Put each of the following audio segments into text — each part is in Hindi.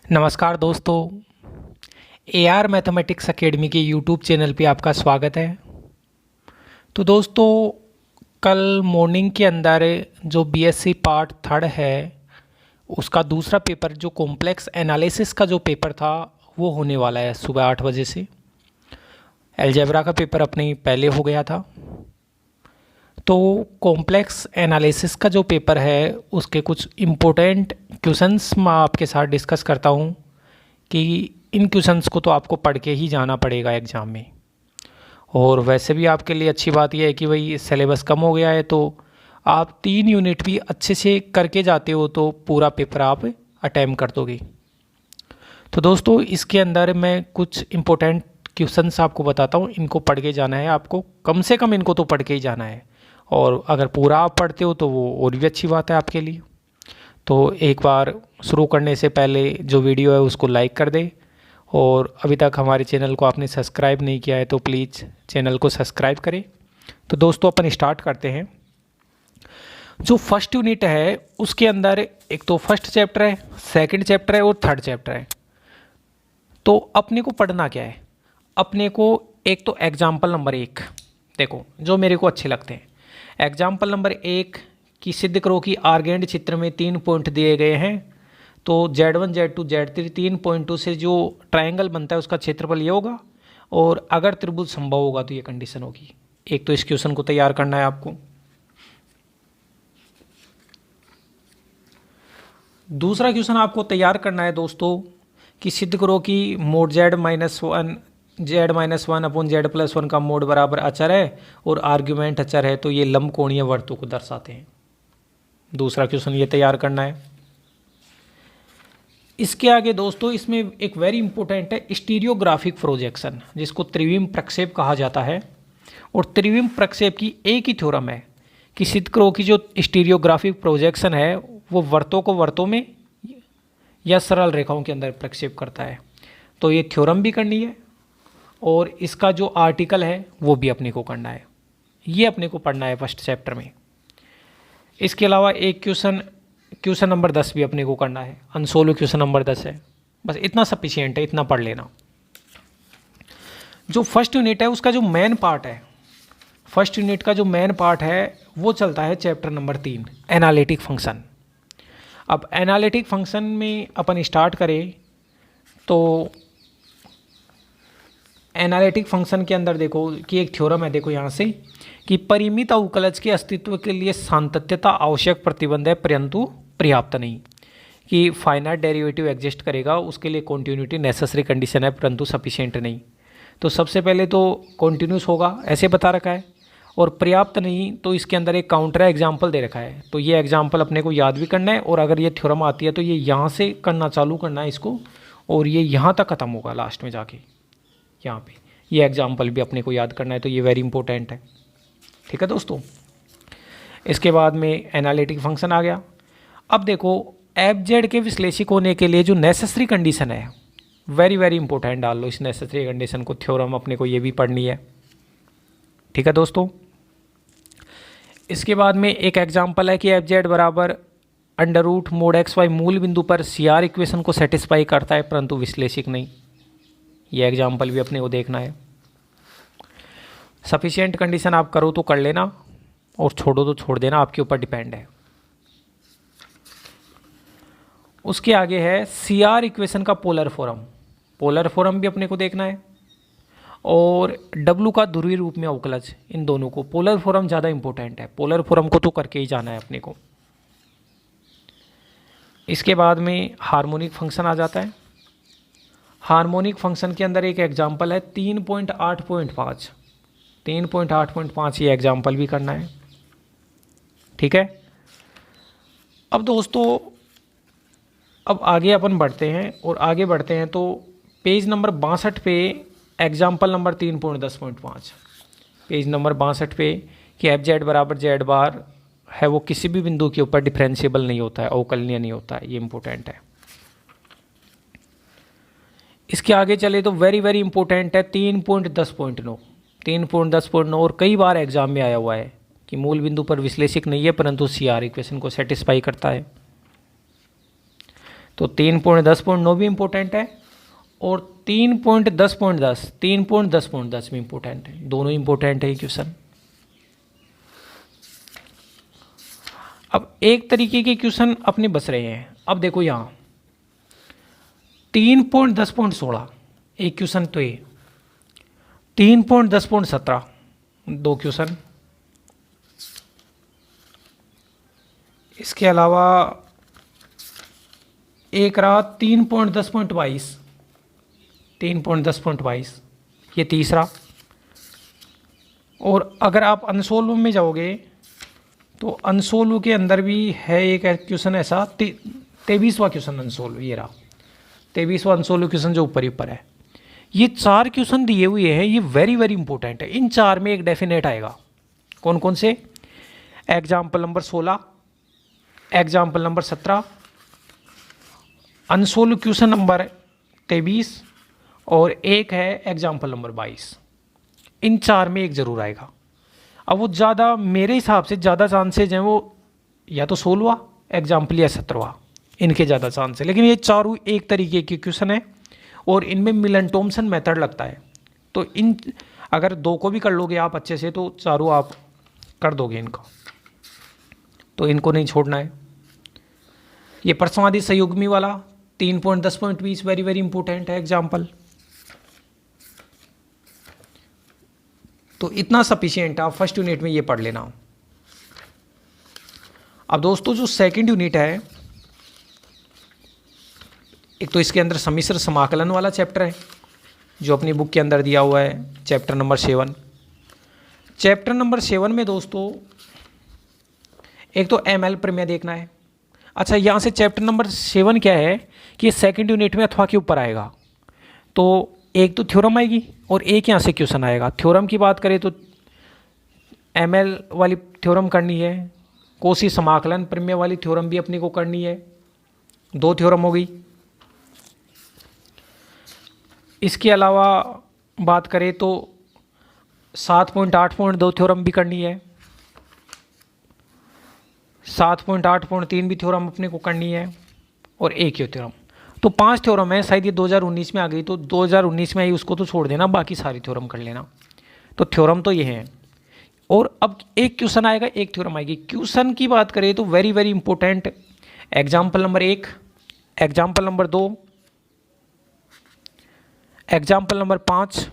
नमस्कार दोस्तों। AR मैथमेटिक्स एकेडमी के यूट्यूब चैनल पे आपका स्वागत है। तो दोस्तों, कल मॉर्निंग के अंदर जो BSc पार्ट थर्ड है उसका दूसरा पेपर जो कॉम्प्लेक्स एनालिसिस का जो पेपर था वो होने वाला है सुबह 8 बजे से। अलजेब्रा का पेपर अपने पहले हो गया था, तो कॉम्प्लेक्स एनालिसिस का जो पेपर है उसके कुछ इम्पोर्टेंट क्वेश्चंस मैं आपके साथ डिस्कस करता हूँ कि इन क्वेश्चंस को तो आपको पढ़ के ही जाना पड़ेगा एग्ज़ाम में। और वैसे भी आपके लिए अच्छी बात यह है कि भाई सिलेबस कम हो गया है, तो आप 3 यूनिट भी अच्छे से करके जाते हो तो पूरा पेपर आप अटैम्प्ट कर दोगे। तो दोस्तों, इसके अंदर मैं कुछ इम्पोर्टेंट क्वेश्चंस आपको बताता हूँ, इनको पढ़ के जाना है आपको, कम से कम इनको तो पढ़ के ही जाना है। और अगर पूरा आप पढ़ते हो तो वो और भी अच्छी बात है आपके लिए। तो एक बार शुरू करने से पहले जो वीडियो है उसको लाइक कर दे, और अभी तक हमारे चैनल को आपने सब्सक्राइब नहीं किया है तो प्लीज़ चैनल को सब्सक्राइब करें। तो दोस्तों, अपन स्टार्ट करते हैं। जो फर्स्ट यूनिट है उसके अंदर एक तो फर्स्ट चैप्टर है, सेकंड चैप्टर है और थर्ड चैप्टर है। तो अपने को पढ़ना क्या है? अपने को एक तो एग्जाम्पल नंबर 1 देखो, जो मेरे को अच्छे लगते हैं। एग्जाम्पल नंबर 1 की सिद्ध करो कि आर्गेंड चित्र में 3 पॉइंट दिए गए हैं, तो Z1 Z2 Z3 3 पॉइंटों से जो ट्रायंगल बनता है उसका क्षेत्रफल ये होगा, और अगर त्रिभुज संभव होगा तो ये कंडीशन होगी। एक तो इस क्वेश्चन को तैयार करना है आपको। दूसरा क्वेश्चन आपको तैयार करना है दोस्तों कि सिद्ध करो कि मोड Z-1 अपॉन Z+1 का मोड बराबर अचर है और आर्ग्यूमेंट अचर है, तो ये लंबकोणीय वर्तों को दर्शाते हैं। दूसरा क्वेश्चन ये तैयार करना है। इसके आगे दोस्तों, इसमें एक वेरी इंपॉर्टेंट है स्टीरियोग्राफिक प्रोजेक्शन, जिसको त्रिविम प्रक्षेप कहा जाता है। और त्रिविम प्रक्षेप की एक ही थ्योरम है कि सिद्ध करो कि जो स्टीरियोग्राफिक प्रोजेक्शन है वो वर्तों को वर्तों में या सरल रेखाओं के अंदर प्रक्षेप करता है। तो ये थ्योरम भी करनी है और इसका जो आर्टिकल है वो भी अपने को करना है। ये अपने को पढ़ना है फर्स्ट चैप्टर में। इसके अलावा एक क्वेश्चन नंबर 10 भी अपने को करना है। अनसोल्व क्वेश्चन नंबर 10 है। बस इतना सफिशिएंट है, इतना पढ़ लेना। जो फर्स्ट यूनिट है उसका जो मेन पार्ट है, फर्स्ट यूनिट का जो मेन पार्ट है वो चलता है चैप्टर नंबर 3 एनालिटिक फंक्शन। अब एनालिटिक फंक्शन में अपन स्टार्ट करें तो एनालिटिक फंक्शन के अंदर देखो कि एक थ्योरम है, देखो यहाँ से कि परिमित अवकलज के अस्तित्व के लिए सातत्यता आवश्यक प्रतिबंध है परंतु पर्याप्त नहीं। कि फाइनाइट डेरिवेटिव एग्जिस्ट करेगा उसके लिए कॉन्टिन्यूटी नेसेसरी कंडीशन है परंतु सफिशिएंट नहीं। तो सबसे पहले तो कॉन्टिन्यूस होगा ऐसे बता रखा है, और पर्याप्त नहीं तो इसके अंदर एक काउंटर एग्जाम्पल दे रखा है। तो ये एग्जाम्पल अपने को याद भी करना है, और अगर ये थ्योरम आती है तो ये यहाँ से करना चालू करना है इसको, और ये यहाँ तक ख़त्म होगा लास्ट में जाके यहाँ पे। ये एग्जाम्पल भी अपने को याद करना है, तो ये वेरी इंपॉर्टेंट है। ठीक है दोस्तों। इसके बाद में एनालिटिक फंक्शन आ गया। अब देखो एफ के विश्लेषिक होने के लिए जो नेसेसरी कंडीशन है, वेरी वेरी इंपॉर्टेंट, डाल लो इस नेसेसरी कंडीशन को। थ्योरम अपने को ये भी पढ़नी है। ठीक है दोस्तों। इसके बाद में एक एग्जाम्पल है कि एफ बराबर √mod(x, y) मूल बिंदु पर CR इक्वेशन को सेटिस्फाई करता है परंतु विश्लेषिक नहीं। ये एग्जाम्पल भी अपने को देखना है। सफिशिएंट कंडीशन आप करो तो कर लेना, और छोड़ो तो छोड़ देना, आपके ऊपर डिपेंड है। उसके आगे है CR इक्वेशन का पोलर फॉर्म। पोलर फॉर्म भी अपने को देखना है, और W का ध्रुवीय रूप में अवकलज, इन दोनों को। पोलर फॉर्म ज़्यादा इंपॉर्टेंट है, पोलर फॉर्म को तो करके ही जाना है अपने को। इसके बाद में हार्मोनिक फंक्शन आ जाता है। हार्मोनिक फंक्शन के अंदर एक एग्जाम्पल है 3.8.5। 3.8.5 ये एग्जाम्पल भी करना है। ठीक है। अब दोस्तों, अब आगे अपन बढ़ते हैं, और आगे बढ़ते हैं तो पेज नंबर 62 पे एग्जाम्पल नंबर 3.10.5, पेज नंबर 62 पे कि एफ बराबर जेड बार है वो किसी भी बिंदु के ऊपर डिफरेंशिएबल नहीं होता है, अवकलनीय नहीं होता है। ये इंपॉर्टेंट है। इसके आगे चले तो वेरी वेरी इंपॉर्टेंट है 3.10.9। 3.10.9 और कई बार एग्जाम में आया हुआ है कि मूल बिंदु पर विश्लेषिक नहीं है परंतु CR इक्वेशन को सेटिस्फाई करता है। तो 3.10.9 भी इम्पोर्टेंट है और 3.10.10 3.10.10 भी इम्पोर्टेंट है, दोनों इम्पोर्टेंट है ये क्वेश्चन। अब एक तरीके के क्वेश्चन अपने बच रहे हैं। अब देखो यहाँ 3.10.16 एक क्वेश्चन, तो ये 3.10.17 दो क्वेश्चन, इसके अलावा एक रहा 3.10.22 3.10.22 ये तीसरा। और अगर आप अनसोल्व में जाओगे तो अनसोल्व के अंदर भी है एक क्वेश्चन ऐसा 23वां क्वेश्चन अनसोल्व, ये रहा 23वां अनसोल्व क्वेश्चन जो ऊपर ही ऊपर है। ये 4 क्वेश्चन दिए हुए हैं, ये वेरी वेरी इंपॉर्टेंट है। इन 4 में एक डेफिनेट आएगा। कौन कौन से? Example number 16, example number 17, unsolved question number 23 और एक है एग्जाम्पल नंबर 22। इन 4 में एक जरूर आएगा। अब वो ज़्यादा, मेरे हिसाब से ज़्यादा चांसेज हैं वो या तो 16वां एग्जाम्पल या 17वां, इनके ज़्यादा चांस है। लेकिन ये चारों एक तरीके के क्वेश्चन है और इनमें मिलन थॉमसन मेथड लगता है। तो इन अगर 2 को भी कर लोगे आप अच्छे से तो चारों आप कर दोगे इनको, तो इनको नहीं छोड़ना है। ये प्रश्नवादी संयुग्मी वाला 3.10.20 वेरी वेरी इंपॉर्टेंट है एग्जाम्पल। तो इतना सफिशिएंट है, आप फर्स्ट यूनिट में ये पढ़ लेना। अब दोस्तों जो सेकंड यूनिट है, एक तो इसके अंदर सम्मिश्र समाकलन वाला चैप्टर है जो अपनी बुक के अंदर दिया हुआ है, चैप्टर नंबर 7। चैप्टर नंबर 7 में दोस्तों एक तो ML प्रमेय देखना है। अच्छा, यहाँ से चैप्टर नंबर 7 क्या है कि सेकंड यूनिट में अथवा के ऊपर आएगा। तो एक तो थ्योरम आएगी और एक यहाँ से क्वेश्चन आएगा। थ्योरम की बात करें तो ML वाली थ्योरम करनी है, कोशी समाकलन प्रमेय वाली थ्योरम भी अपने को करनी है। 2 थ्योरम हो गई। इसके अलावा बात करें तो 7.8.2 थ्योरम भी करनी है, 7.8.3 भी थ्योरम अपने को करनी है और एक ही थ्योरम। तो 5 थ्योरम है। शायद ये 2019 में आ गई, तो 2019 में आई उसको तो छोड़ देना, बाकी सारी थ्योरम कर लेना। तो थ्योरम तो ये है। और अब एक क्वेश्चन आएगा, एक थ्योरम आएगी। क्वेश्चन की बात करें तो very very important, example number 1, example number 2, example number 5,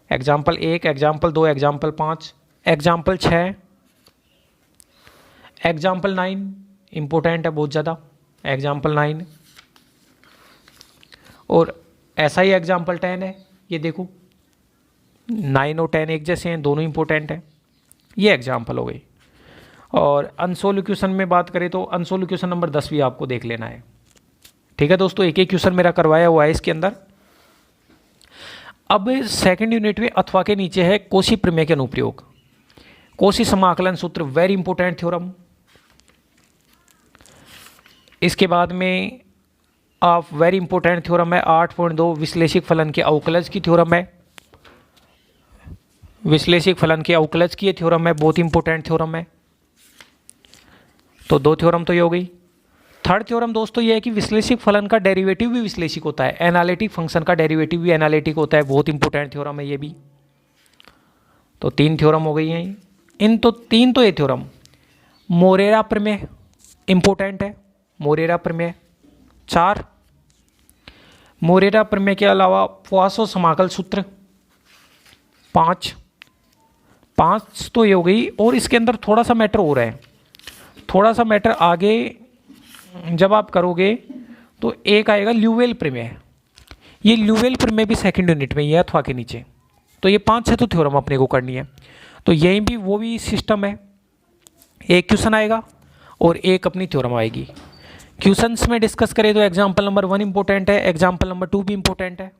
example 1, example 2, example 5, example 6, example 9 important है बहुत ज़्यादा, एग्जाम्पल 9। और ऐसा ही एग्जाम्पल 10 है। ये देखो 9 और 10 एक जैसे हैं, दोनों इंपॉर्टेंट हैं। ये एग्जाम्पल हो गई। और अनसोल्व क्वेश्चन में बात करें तो अनसोल्व क्वेश्चन नंबर 10 भी आपको देख लेना है। ठीक है दोस्तों, एक एक क्वेश्चन मेरा करवाया हुआ है इसके अंदर। अब सेकंड यूनिट में अथवा के नीचे है कोशी प्रमेय के अनुप्रयोग, कोशी समाकलन सूत्र, वेरी इंपॉर्टेंट थ्योरम। इसके बाद में आप वेरी इंपॉर्टेंट थ्योरम है 8.2 विश्लेषिक फलन के अवकलज की थ्योरम है, विश्लेषिक फलन के अवकलज की थ्योरम है, बहुत इंपॉर्टेंट थ्योरम है। तो 2 थ्योरम तो ये हो गई। थर्ड थ्योरम दोस्तों ये है कि विश्लेषिक फलन का डेरिवेटिव भी विश्लेषिक होता है, एनालिटिक फंक्शन का डेरिवेटिव भी एनालिटिक होता है, बहुत इंपॉर्टेंट थ्योरम है ये भी। तो 3 थ्योरम हो गई हैं। इन तो 3 तो ये थ्योरम। मोरेरा प्रमेय इंपॉर्टेंट है, मोरेरा प्रमेय 4। मोरेरा प्रमेय के अलावा पोइसो समाकल सूत्र 5 तो ये हो गई। और इसके अंदर थोड़ा सा मैटर हो रहा है, थोड़ा सा मैटर आगे जब आप करोगे तो एक आएगा ल्यूवेल प्रमेय। ये ल्यूवेल प्रमेय भी सेकंड यूनिट में ही है अथवा के नीचे। तो ये 5 तो थ्योरम अपने को करनी है। तो यही भी वो भी सिस्टम है, एक क्वेश्चन आएगा और एक अपनी थ्योरम आएगी। क्वेश्चंस में डिस्कस करें तो एग्जाम्पल नंबर 1 इंपॉर्टेंट है, एग्जाम्पल नंबर 2 भी इंपॉर्टेंट है,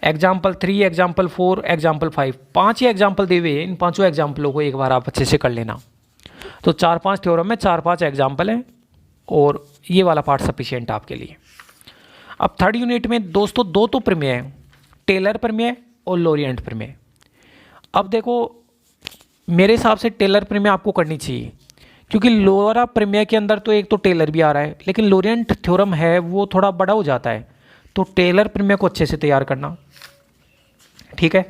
एग्जाम्पल 3, एग्जाम्पल 4, एग्जाम्पल 5, 5 ही एग्जाम्पल दे हुए हैं। इन 5 एग्जाम्पलों को एक बार आप अच्छे से कर लेना। तो 4-5 थ्योरम है, 4-5 एग्जाम्पल हैं और ये वाला पार्ट सफिशिएंट आपके लिए। अब थर्ड यूनिट में दोस्तों 2 तो प्रमेय है, टेलर प्रमेय और लोरिएंट प्रमेय। अब देखो मेरे हिसाब से टेलर प्रमेय आपको करनी चाहिए, क्योंकि लोअर प्रमेय के अंदर तो एक तो टेलर भी आ रहा है, लेकिन लोरियंट थ्योरम है वो थोड़ा बड़ा हो जाता है, तो टेलर प्रमेय को अच्छे से तैयार करना, ठीक है।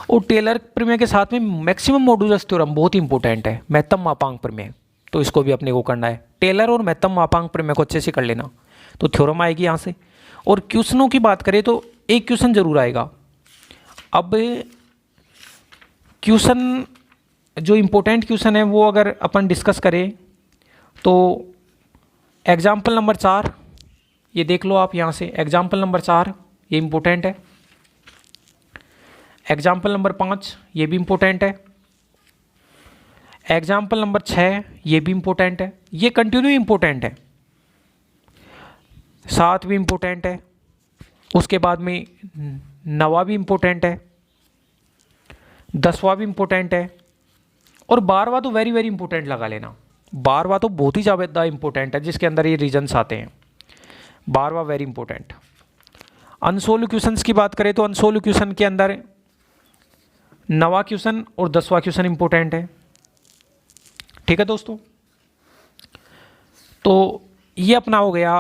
और टेलर प्रमेय के साथ में मैक्सिमम मॉडुलस थ्योरम बहुत ही इंपॉर्टेंट है, महत्तम मापांक प्रमेय, तो इसको भी अपने को करना है। टेलर और महत्तम मापांक प्रमेय को अच्छे से कर लेना, तो थ्योरम आएगी यहाँ से। और क्वेश्चनों की बात करें तो एक क्वेश्चन जरूर आएगा। अब क्वेश्चन जो इम्पोर्टेंट क्वेश्चन है वो अगर अपन डिस्कस करें तो एग्जाम्पल नंबर 4 ये देख लो आप यहाँ से, एग्जाम्पल नंबर 4 ये इम्पोर्टेंट है। एग्जाम्पल नंबर 5 ये भी इम्पोर्टेंट है। एग्जाम्पल नंबर 6 ये भी इम्पोर्टेंट है, ये कंटिन्यू इम्पोर्टेंट है। 7 भी इम्पोर्टेंट है, उसके बाद में 9वां भी इम्पोर्टेंट है, 10वां भी इम्पोर्टेंट है, और 12वां तो वेरी वेरी इंपॉर्टेंट लगा लेना। 12वां तो बहुत ही ज़्यादा इंपॉर्टेंट है, जिसके अंदर ये रीजन्स आते हैं। 12वां वेरी इंपॉर्टेंट। अनसोल्व क्वेश्चंस की बात करें तो अनसोल्व क्वेश्चन के अंदर 9वां क्वेश्चन और 10वां क्वेश्चन इंपॉर्टेंट है, ठीक है दोस्तों। तो ये अपना हो गया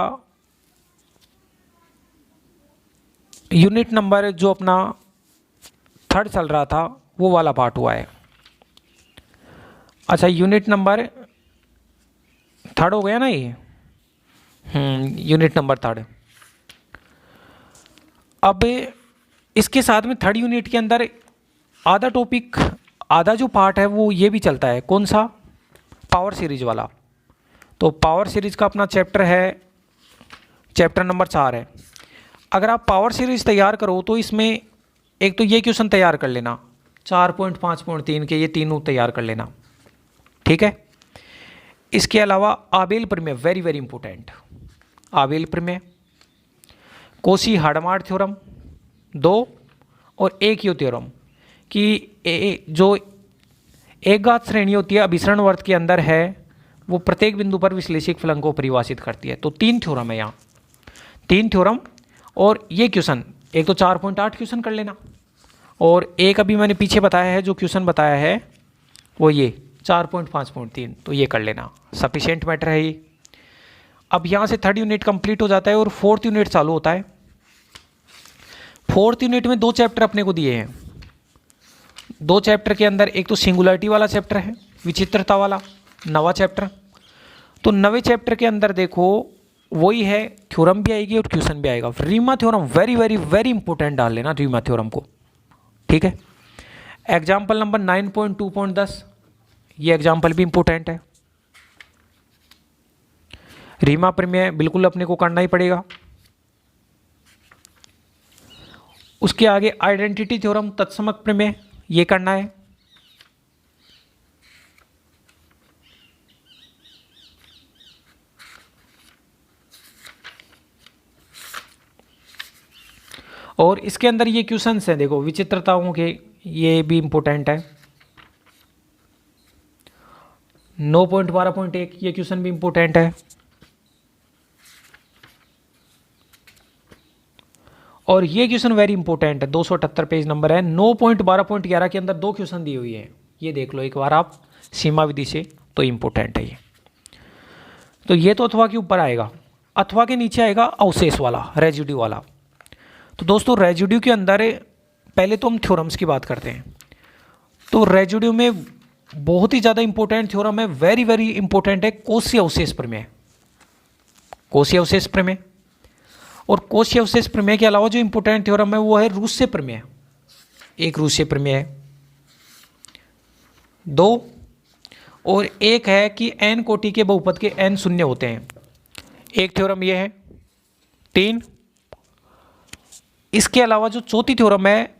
यूनिट नंबर जो अपना 3rd चल रहा था वो वाला पार्ट हुआ है। अच्छा, यूनिट नंबर 3rd हो गया ना ये, यूनिट नंबर 3rd। अब इसके साथ में 3rd यूनिट के अंदर आधा टॉपिक, आधा जो पार्ट है वो ये भी चलता है, कौन सा, पावर सीरीज वाला। तो पावर सीरीज का अपना चैप्टर है, चैप्टर नंबर 4 है। अगर आप पावर सीरीज तैयार करो तो इसमें एक तो ये क्वेश्चन तैयार कर लेना, 4.5.3 के ये तीनों तैयार कर लेना, ठीक है। इसके अलावा आबेल प्रमेय वेरी वेरी इंपॉर्टेंट, आबेल प्रमेय, कोशी हार्डमार्ट थ्योरम 2 और एक यो थ्योरम कि जो एक घात श्रेणी होती है अभिसरण वर्त के अंदर है वो प्रत्येक बिंदु पर विश्लेषिक फलन को परिभाषित करती है। तो 3 थ्योरम है यहाँ, 3 थ्योरम। और ये क्वेश्चन एक तो 4.8 क्वेश्चन कर लेना, और एक अभी मैंने पीछे बताया है जो क्वेश्चन बताया है वो ये 4.5.3, तो ये कर लेना, सफिशिएंट मैटर है ये। अब यहाँ से 3rd यूनिट कंप्लीट हो जाता है और 4th यूनिट चालू होता है। 4th यूनिट में 2 चैप्टर अपने को दिए हैं। 2 चैप्टर के अंदर एक तो सिंगुलरिटी वाला चैप्टर है, विचित्रता वाला 9वां चैप्टर। तो 9वें चैप्टर के अंदर देखो वही है, थ्योरम भी आएगी और क्वेश्चन भी आएगा। Rima theorem very very very important डाल लेना रीमा थ्योरम को, ठीक है। एग्जाम्पल नंबर 9.2.10 ये एग्जाम्पल भी इंपॉर्टेंट है। रीमा प्रमेय बिल्कुल अपने को करना ही पड़ेगा। उसके आगे आइडेंटिटी थ्योरम तत्समक प्रमेय ये करना है। और इसके अंदर ये क्वेश्चंस हैं, देखो विचित्रताओं के, ये भी इंपॉर्टेंट है। 9.12.1 ये क्वेश्चन भी इंपॉर्टेंट है। और ये क्वेश्चन वेरी इंपॉर्टेंट है, 278 पेज नंबर है। 9.12.11 के अंदर 2 क्वेश्चन दिए हुए हैं, ये देख लो एक बार आप सीमा विधि से, तो इंपॉर्टेंट है ये। तो ये तो अथवा के ऊपर आएगा, अथवा के नीचे आएगा अवशेष वाला, रेजिड्यू वाला। तो दोस्तों रेजिड्यू के अंदर पहले तो हम थ्योरम्स की बात करते हैं। तो रेजिड्यू में बहुत ही ज़्यादा इंपॉर्टेंट थ्योरम है, वेरी वेरी इंपॉर्टेंट है, कोशी अवशेष प्रमेय। कोशी अवशेष प्रमेय और कोशी अवशेष प्रमेय के अलावा जो इंपॉर्टेंट थ्योरम है वो है रूस्य प्रमेय। एक रूस्य प्रमेय है, 2 और एक है कि n कोटि के बहुपद के n शून्य होते हैं, एक थ्योरम ये है। 3 इसके अलावा जो चौथी थ्योरम है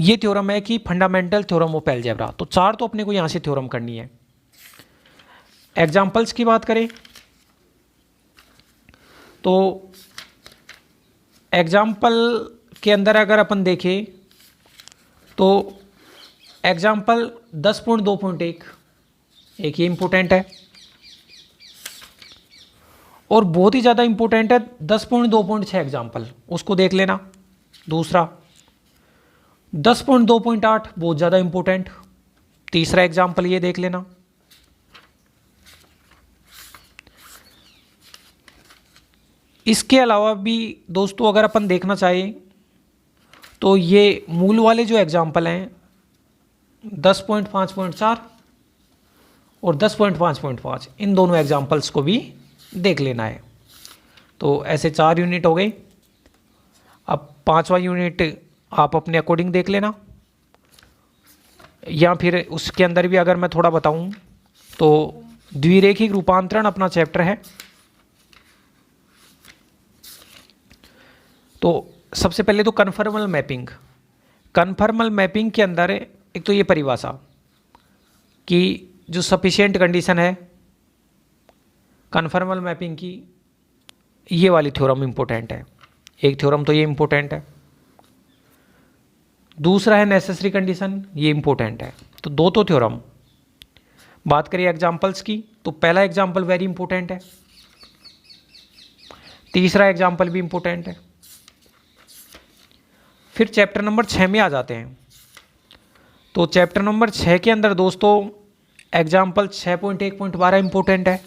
ये थ्योरम है कि फंडामेंटल थ्योरम ऑफ अलजेब्रा। तो 4 तो अपने को यहां से थ्योरम करनी है। एग्जाम्पल्स की बात करें तो एग्जाम्पल के अंदर अगर अपन देखें तो एग्जाम्पल 10.2.1 एक ये इंपॉर्टेंट है, और बहुत ही ज़्यादा इंपॉर्टेंट है 10.2.6 एग्जाम्पल, उसको देख लेना। दूसरा 10.2.8 बहुत ज़्यादा इंपॉर्टेंट, तीसरा एग्जाम्पल ये देख लेना। इसके अलावा भी दोस्तों अगर अपन देखना चाहें तो ये मूल वाले जो एग्जाम्पल हैं 10.5.4 और 10.5.5 इन दोनों एग्जाम्पल्स को भी देख लेना है। तो ऐसे 4 यूनिट हो गए। अब 5वां यूनिट आप अपने अकॉर्डिंग देख लेना, या फिर उसके अंदर भी अगर मैं थोड़ा बताऊं तो द्विरेखिक रूपांतरण अपना चैप्टर है। तो सबसे पहले तो कन्फर्मल मैपिंग। कन्फर्मल मैपिंग के अंदर एक तो ये परिभाषा कि जो सफिशिएंट कंडीशन है कन्फर्मल मैपिंग की, ये वाली थ्योरम इम्पोर्टेंट है। एक थ्योरम तो ये इम्पोर्टेंट है, दूसरा है नेसेसरी कंडीशन, ये इम्पोर्टेंट है। तो दो तो थ्योरम। बात करिए एग्जाम्पल्स की तो पहला एग्जाम्पल वेरी इंपॉर्टेंट है, तीसरा एग्जाम्पल भी इंपॉर्टेंट है। फिर चैप्टर नंबर 6 में आ जाते हैं। तो चैप्टर नंबर 6 के अंदर दोस्तों एग्जाम्पल 6.1.12 इंपॉर्टेंट है।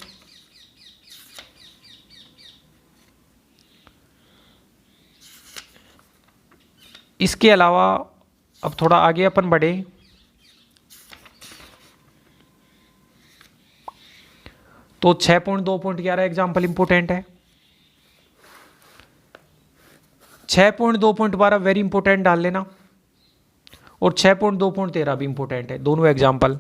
इसके अलावा अब थोड़ा आगे अपन बढ़े तो 6.2.11 एग्जाम्पल इंपॉर्टेंट है। 6.2.12 वेरी इंपॉर्टेंट डाल लेना, और 6.2.13 भी इंपॉर्टेंट है, दोनों एग्जाम्पल।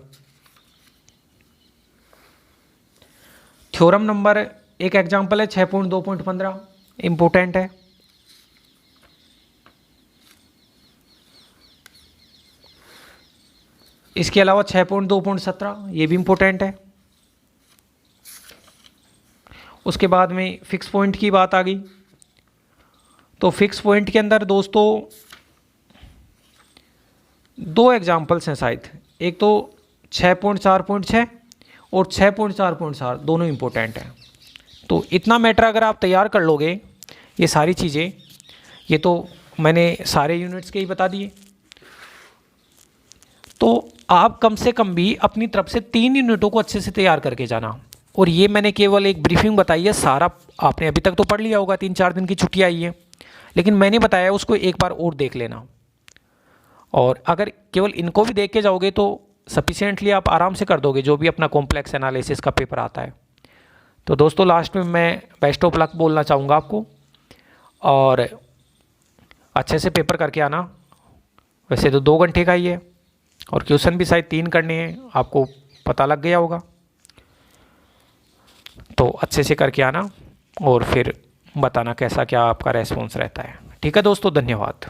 थ्योरम नंबर एक एग्जाम्पल है 6.2.15 इंपॉर्टेंट है। इसके अलावा 6.2.17 ये भी इंपॉर्टेंट है। उसके बाद में फिक्स पॉइंट की बात आ गई। तो फिक्स पॉइंट के अंदर दोस्तों दो एग्जाम्पल्स हैं शायद, एक तो 6.4.6 और 6.4.4 दोनों इंपॉर्टेंट हैं। तो इतना मैटर अगर आप तैयार कर लोगे, ये सारी चीज़ें, ये तो मैंने सारे यूनिट्स के ही बता दिए, तो आप कम से कम भी अपनी तरफ से 3 यूनिटों को अच्छे से तैयार करके जाना। और ये मैंने केवल एक ब्रीफिंग बताई है, सारा आपने अभी तक तो पढ़ लिया होगा, 3-4 दिन की छुट्टी आई है, लेकिन मैंने बताया उसको एक बार और देख लेना। और अगर केवल इनको भी देख के जाओगे तो सफिशिएंटली आप आराम से कर दोगे जो भी अपना कॉम्प्लेक्स एनालिसिस का पेपर आता है। तो दोस्तों लास्ट में मैं बेस्ट ऑफ लक बोलना चाहूँगा आपको, और अच्छे से पेपर करके आना। वैसे तो 2 घंटे का ही है और क्वेश्चन भी शायद 3 करने हैं, आपको पता लग गया होगा। तो अच्छे से करके आना और फिर बताना कैसा क्या आपका रेस्पॉन्स रहता है। ठीक है दोस्तों, धन्यवाद।